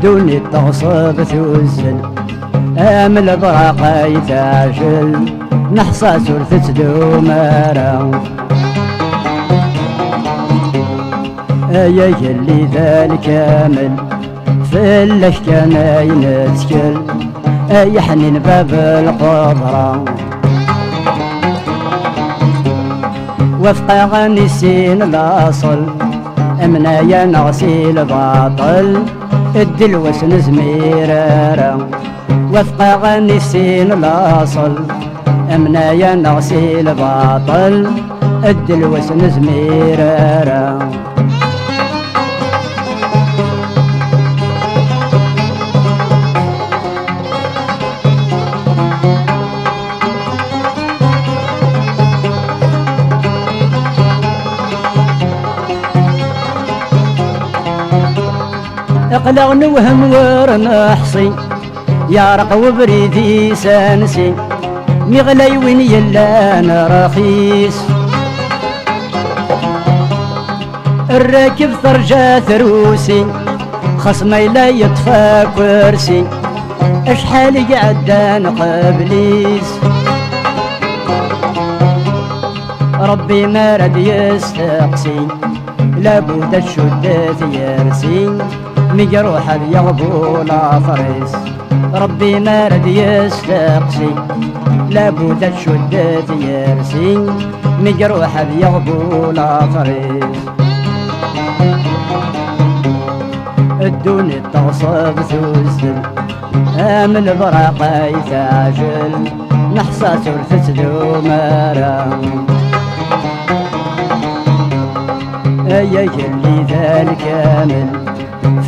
الدنيا تغصب توزن امل براقة يتعجل نحصى سلفت دومارا يا اللي ذا الكامل في الاشكال ينتكل يحنين باب القدرة وفق غنيسين الاصل امنا يا نغسي الباطل الدلوس نزميرارا وفق غنيسين الاصل امنا يا نغسي الباطل الدلوس نزميرارا اقلع نوهم ورنحصي يا رق وبريدي سانسي مغلي وين يلا انا رخيص الراكب ثرجا ثروسي خصمي لا يطفى كرسي اشحال قعدان قبليس ربي ما رد يستقسي لابد الشدة يرسي مجروح يغبو العفريس ربي ما رد يستقسي لابد الشدة يرسي مجروح يغبو العفريس الدنيا تغصب توزن امل براقة يتعجل نحصى سلفت دومارا يا اللي ذا الكامل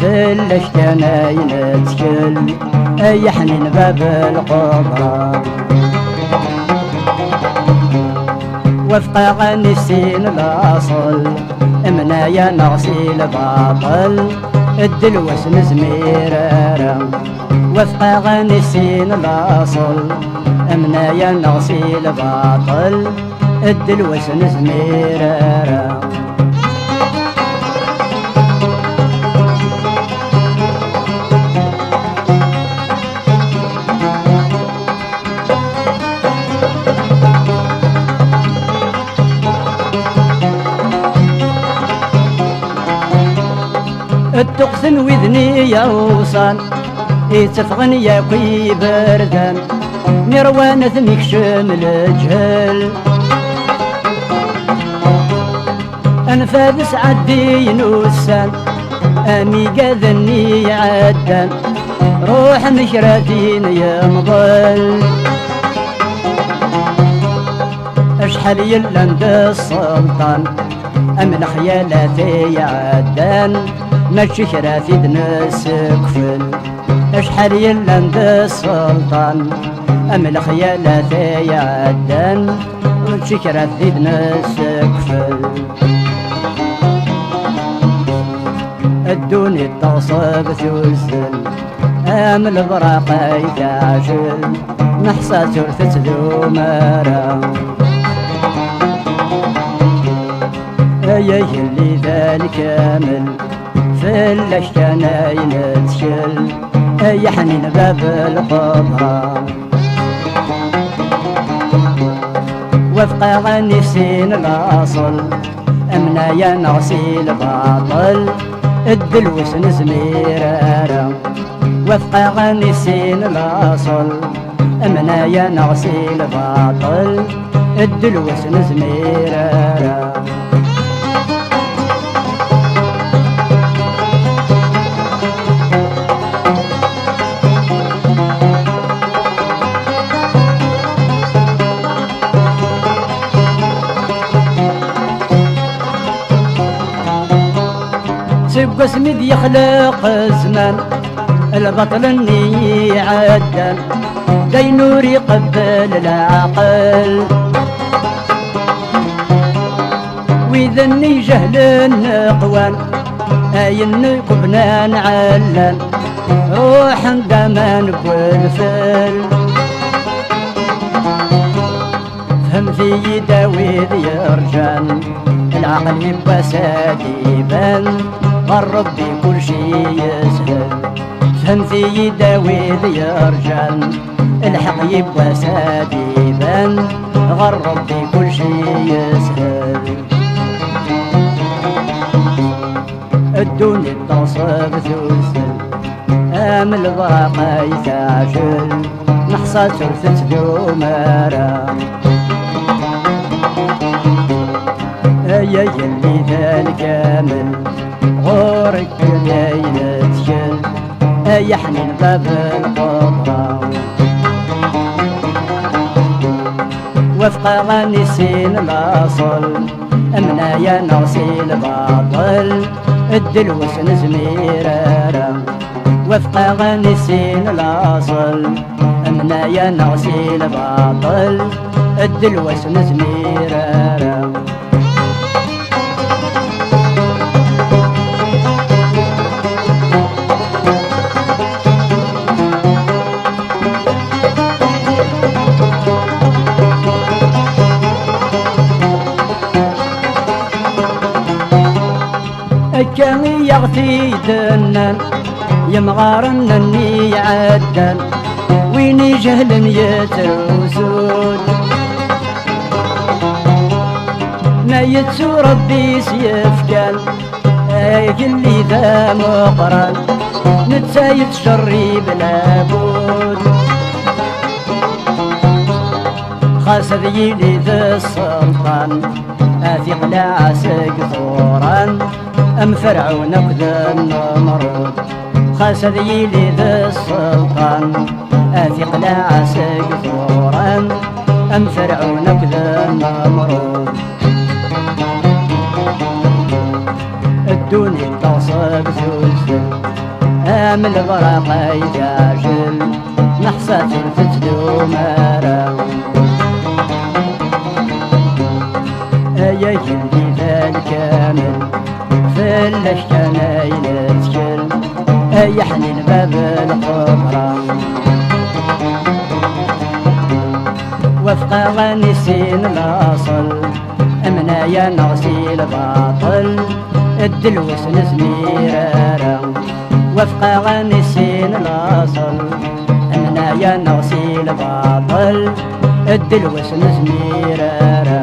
في الاشكال ينتكل يحنين باب القدرة وفق غنيسين الاصل امنا يا نغسي الباطل الدلوس نزميرارا وفق غنيسين الاصل امنا يا نغسي الباطل الدلوس نزميرارا التقسن وذني يا وصان يتفغن يا كي بردان مروانة مكشم الجهل انفادس عدي نوسان امي قاذني عدان روح مشراتين يا مضل اشحال يلند السلطان امن خيالاتي عدان ماشي شرافي دناس كفل اشحال يلند السلطان امل خيالاتي عدان ماشي شرافي دناس كفل الدنيا تغصب توزن امل براقة يتعجل نحصى ثلثة دومارا يا اللي ذا الكامل في الاشكال ينتكل يحنين باب القدرة وفق غنيسين الاصل امنا يا نغسي الباطل الدلوس نزميرارا وفق غنيسين الاصل امنا يا نغسي الباطل الدلوس نزميرارا سيبقى سميد يخلق الزمان البطل اني عدان دينور يقبل العقل واذا اني جهل النقوان اين قبنا نعلن روح دمان بالفل فهم في داويد يرجان العقل يبقى ساديبان الربي كل شي يسهل فهمتي يداوي يا رجال الحق يبقى ساديبان غير ربي كل شي يسهل الدنيا تصب تسل امل باقي تعجل نحصى ترثت دومارا يا يلي ذا الكامل غورك ليلة تكل يحني الباب القطرة وفق غنيسين الاصل امنا يا نغسي الباطل الدلوس نزميرارا وفق غنيسين الاصل امنا يا نغسي الباطل الدلوس نزميرارا كان يغثي دنان يمغارن اني عدان ويني جهل يتروسود ما يتسو ربي سيفكان اللي ذا مقران نتسايد شري بلا بود خاسر يلي ذا السلطان اثق لا عسق ثوران أم فرعون كذا النمرود خاسر يلي ذا السلطان أثق لا عسق ثوران أم فرعون كذا النمرود الدنيا تصب تزل أم البراق يجاجل نحصى تلفت دومارا يا يلي ذا الكامل فلاش كان ينتكل يحني الباب القمرة وفق غنيسين الاصل امنا يا نغسي الباطل الدلوس نزميرارا وفق غنيسين الاصل امنا يا نغسي الباطل الدلوس نزميرارا